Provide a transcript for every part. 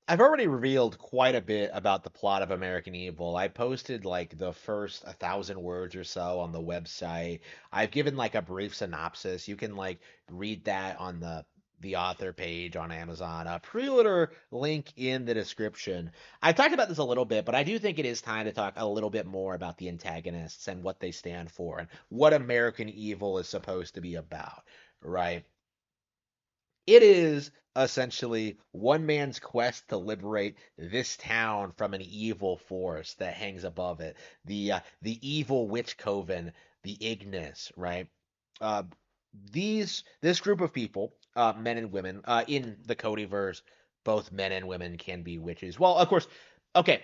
I've already revealed quite a bit about the plot of American Evil. I posted like the first 1,000 words or so on the website. I've given like a brief synopsis. You can like read that on the author page on Amazon. Pre-order link in the description. I talked about this a little bit, but I do think it is time to talk a little bit more about the antagonists and what they stand for and what American Evil is supposed to be about, right? It is essentially one man's quest to liberate this town from an evil force that hangs above it. The evil witch coven, the Ignis, right? Uh, this group of people, men and women, in the Codyverse, both men and women can be witches. Well, of course, okay,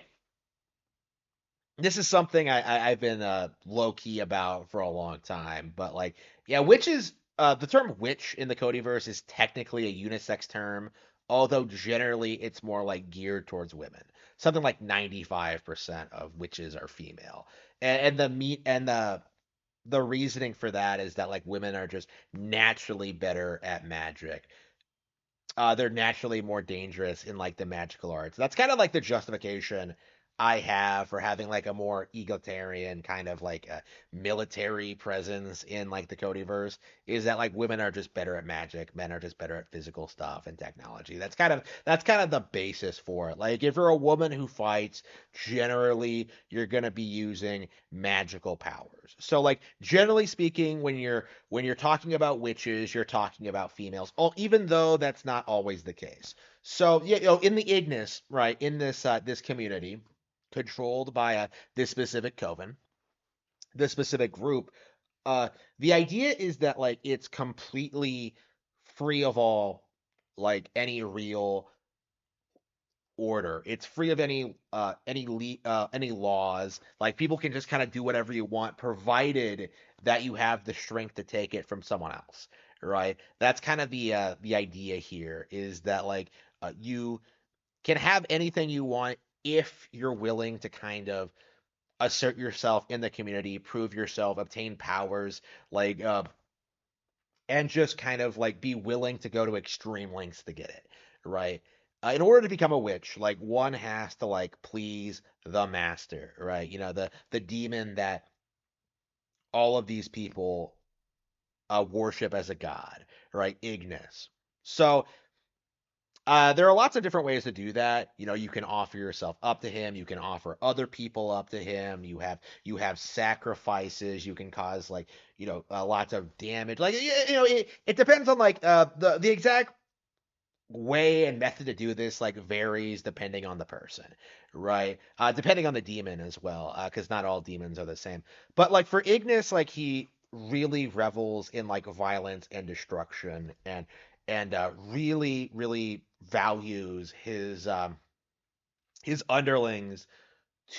this is something I've been low key about for a long time, but like, yeah, witches. The term witch in the Codyverse is technically a unisex term, although generally it's more like geared towards women. Something like 95% of witches are female, and the meat and the reasoning for that is that like women are just naturally better at magic. They're naturally more dangerous in like the magical arts. That's kind of like the justification I have for having like a more egalitarian kind of like a military presence in like the Codyverse is that like women are just better at magic, men are just better at physical stuff and technology. That's kind of the basis for it. Like if you're a woman who fights, generally you're gonna be using magical powers. So like generally speaking, when you're talking about witches, you're talking about females. Oh, even though that's not always the case. So yeah, in the Ignis, right, in this community controlled by this specific coven, this specific group, uh, the idea is that like it's completely free of all like any real order. It's free of any laws. Like people can just kind of do whatever you want, provided that you have the strength to take it from someone else, right? That's kind of the idea here is that like you can have anything you want if you're willing to kind of assert yourself in the community, prove yourself, obtain powers, like and just kind of like be willing to go to extreme lengths to get it, right? In order to become a witch, like one has to like please the master, right? You know, the demon that all of these people worship as a god, right? Ignis. So there are lots of different ways to do that. You know, you can offer yourself up to him. You can offer other people up to him. You have sacrifices. You can cause like lots of damage. Like it depends on like the exact way and method to do this like varies depending on the person, right? Depending on the demon as well, because not all demons are the same. But like for Ignis, like he really revels in like violence and destruction and really really values his underlings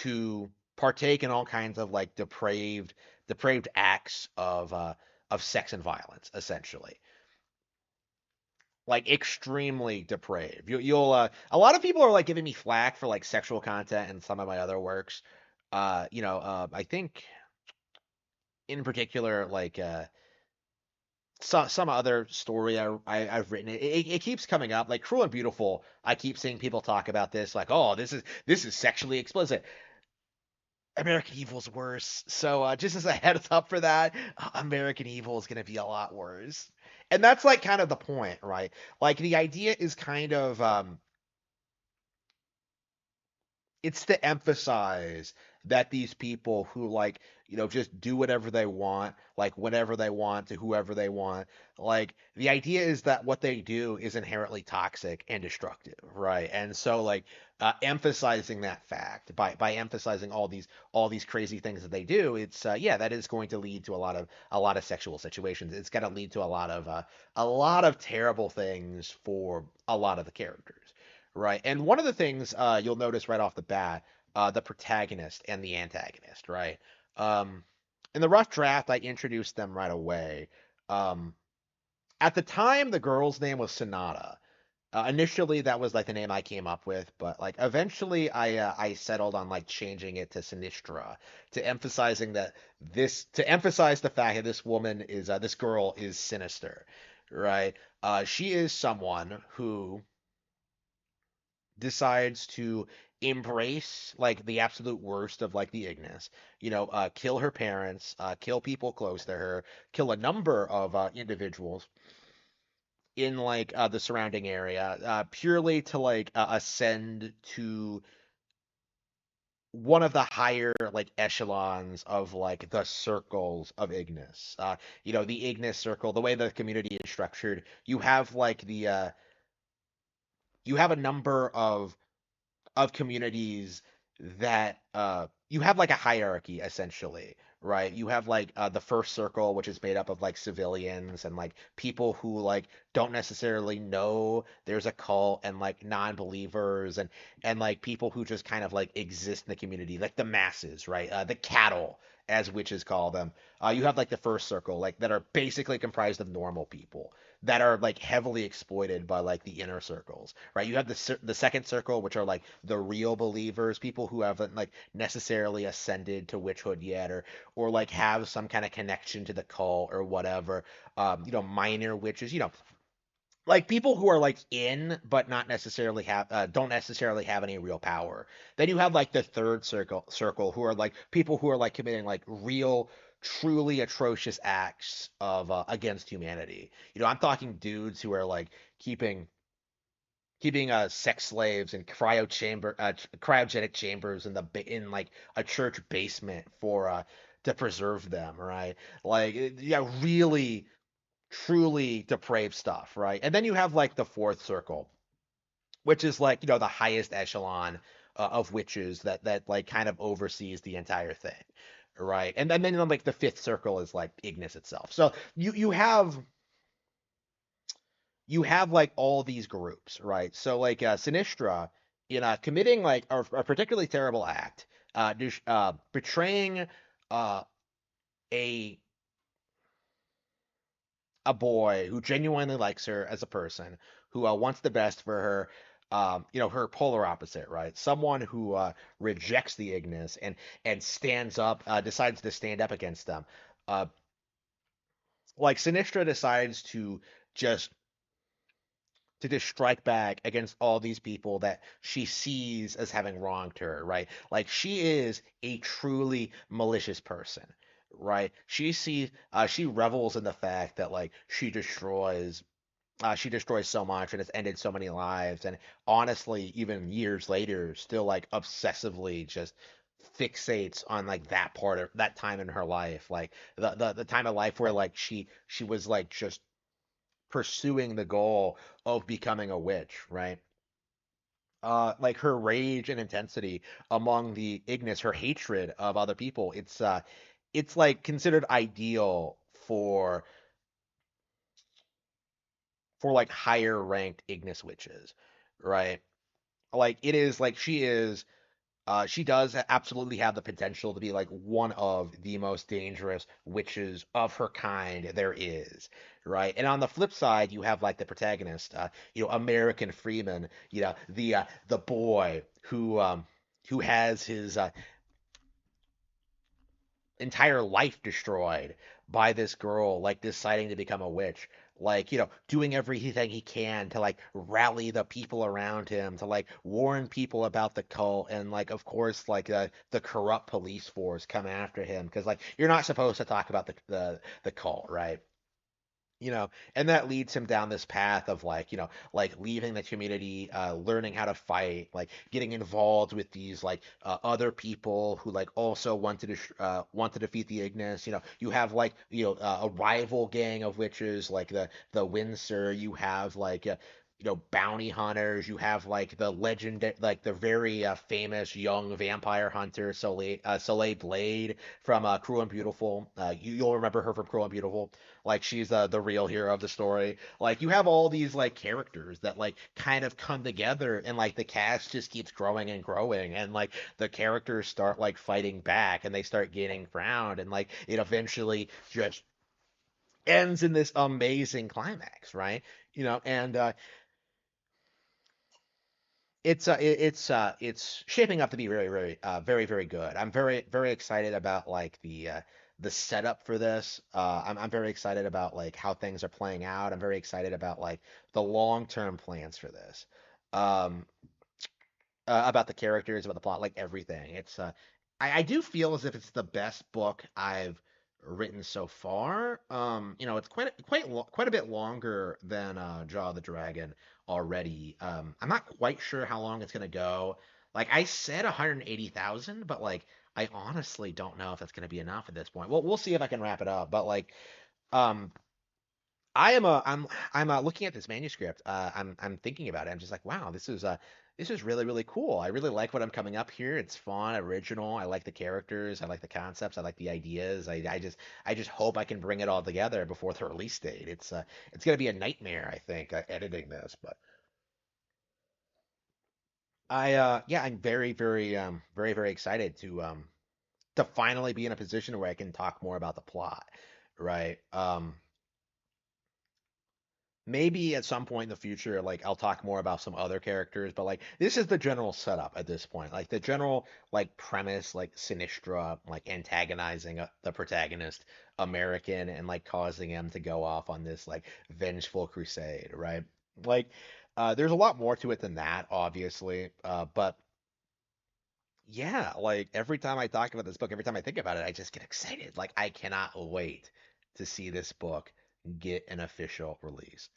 to partake in all kinds of like depraved acts of sex and violence essentially, like extremely depraved. You'll a lot of people are like giving me flack for like sexual content in some of my other works. I think in particular like some other story I've written, it keeps coming up like Cruel and Beautiful. I keep seeing people talk about this like, oh, this is sexually explicit. American Evil's worse. So just as a heads up for that, American Evil is going to be a lot worse. And that's like kind of the point, right? Like the idea is kind of it's to emphasize that these people who like just do whatever they want like whenever they want to whoever they want, like the idea is that what they do is inherently toxic and destructive, right? And so like emphasizing that fact by emphasizing all these crazy things that they do, it's yeah, that is going to lead to a lot of sexual situations. It's going to lead to a lot of terrible things for a lot of the characters. Right. And one of the things you'll notice right off the bat, the protagonist and the antagonist, right? Um, in the rough draft, I introduced them right away. Um, at the time, the girl's name was Sonata. Initially, that was like the name I came up with, but like eventually, I settled on like changing it to Sinistra to emphasize the fact that this girl is sinister, right? She is someone who decides to embrace like the absolute worst of like the Ignis, kill her parents, kill people close to her, kill a number of individuals in like the surrounding area, purely to like ascend to one of the higher like echelons of like the circles of Ignis. The Ignis circle, the way the community is structured, you have a number of communities that you have like a hierarchy essentially, right? You have like the first circle, which is made up of like civilians and like people who like don't necessarily know there's a cult, and like non-believers, and like people who just kind of like exist in the community, like the masses, right? The cattle, as witches call them. You have like the first circle, like that are basically comprised of normal people that are like heavily exploited by like the inner circles, right? You have the second circle, which are like the real believers, people who haven't like necessarily ascended to witchhood yet, or like have some kind of connection to the cult or whatever. Minor witches, like people who are like in but not necessarily have don't necessarily have any real power. Then you have like the third circle who are like people who are like committing like real truly atrocious acts of against humanity. I'm talking dudes who are like keeping keeping sex slaves in cryogenic chambers in in like a church basement for to preserve them, right? Like yeah, really truly depraved stuff, right? And then you have like the fourth circle, which is like the highest echelon of witches that like kind of oversees the entire thing, right? And then like the fifth circle is like Ignis itself. So you have like all these groups, right? So like Sinistra, in committing like a particularly terrible act, betraying uh, a a boy who genuinely likes her as a person, who wants the best for her. Her polar opposite, right? Someone who rejects the Ignis and stands up, decides to stand up against them. Uh, like Sinistra decides just just strike back against all these people that she sees as having wronged her, right? Like she is a truly malicious person, right? She revels in the fact that like she destroys so much and has ended so many lives, and honestly, even years later, still like obsessively just fixates on like that time in her life, like the time of life where like she was like just pursuing the goal of becoming a witch, right? Like her rage and intensity among the Ignis, her hatred of other people, it's like considered ideal for like higher ranked Ignis witches, right? Like it is like she does absolutely have the potential to be like one of the most dangerous witches of her kind there is, right? And on the flip side, you have like the protagonist, American Freeman, the boy who has his entire life destroyed by this girl, like deciding to become a witch, like doing everything he can to like rally the people around him, to like warn people about the cult, and like of course like the corrupt police force come after him because like you're not supposed to talk about the cult, right? And that leads him down this path of like like leaving the community, learning how to fight, like getting involved with these like other people who like also want to defeat the Ignis. You have like a rival gang of witches like the Windsor. You have like bounty hunters. You have like the legend, like the very famous young vampire hunter Soleil Blade from Cruel and Beautiful. You'll remember her from Cruel and Beautiful. Like she's the real hero of the story. Like you have all these like characters that like kind of come together, and like the cast just keeps growing and growing, and like the characters start like fighting back, and they start gaining ground, and like it eventually just ends in this amazing climax, right? And it's shaping up to be very good. I'm very excited about like the setup for this. I'm very excited about like how things are playing out. I'm very excited about like the long-term plans for this. Um, about the characters, about the plot, like everything. I do feel as if it's the best book I've written so far. It's quite a bit longer than Jaw of the Dragon already. I'm not quite sure how long it's gonna go. Like I said, 180,000, but like I honestly don't know if that's gonna be enough at this point. Well, we'll see if I can wrap it up. But like, um, I'm looking at this manuscript. I'm thinking about it. I'm just like, wow, this is really really cool. I really like what I'm coming up here. It's fun, original. I like the characters. I like the concepts. I like the ideas. I just hope I can bring it all together before the release date. It's gonna be a nightmare, I think, editing this. But yeah, I'm very excited to finally be in a position where I can talk more about the plot, right? Maybe at some point in the future, like I'll talk more about some other characters, but like this is the general setup at this point. Like the general like premise, like Sinistra, like antagonizing the protagonist, American, and like causing him to go off on this like vengeful crusade, right? Like, there's a lot more to it than that, obviously. But yeah, like every time I talk about this book, every time I think about it, I just get excited. Like I cannot wait to see this book get an official release.